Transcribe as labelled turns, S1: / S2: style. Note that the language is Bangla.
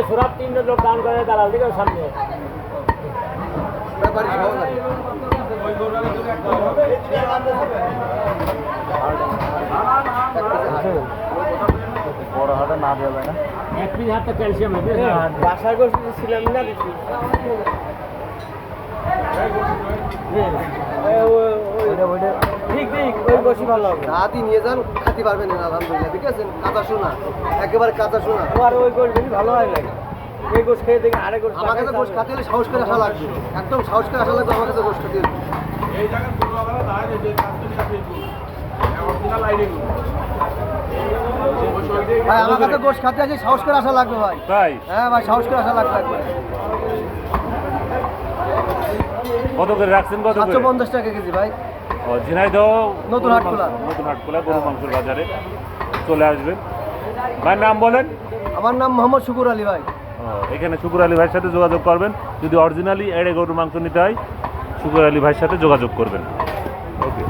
S1: সুরাত 3 লোক দান করে দালাল দিকে সামনে বড় হাতে না দেওয়া যায় না এক পিস হাতে ক্যালসিয়াম হবে বাসার গোশত ছিলাম না দিছি ঠিক ঠিক ওই গোশত ভালো হবে
S2: রাতই নিয়ে যান খাতে পারবেন না আলহামদুলিল্লাহ ঠিক আছে কাঁচা সোনা একেবারে কাঁচা সোনা
S1: আর ওই গোশত বেশি ভালো হয় না এই গোশত খেয়ে দেখি আরেক গোশত
S2: আমার কাছে গোশত খাতে হলে সাহস করে আসা লাগবে একদম সাহস করে আসা লাগবে আমার কাছে গোশত দিয়ে
S3: এই জায়গায় পূর্ববেলা দাঁড়ায় যে কাজটা অরিজিনাল আইডি
S2: ভাই আমার কাছে গোশত খাতে আছে সাহস করে আসা লাগবে ভাই
S4: তাই
S2: হ্যাঁ ভাই সাহস করে আসা লাগবে
S4: কত করে রাখছেন কত করে
S2: 750 টাকা কেজি ভাই
S4: ও ঝিনাইদহ
S2: নতুন হাটখোলা
S4: গরু মাংসের বাজারে চলে আসবেন ভাইয়ের নাম বলেন
S2: আমার নাম মোহাম্মদ শুকুর আলী ভাই
S4: এখানে শুকুর আলী ভাইয়ের সাথে যোগাযোগ করবেন যদি অরিজিনালি এড়ে গরুর মাংস নিতে হয় শুকুর আলী ভাইয়ের সাথে যোগাযোগ করবেন ওকে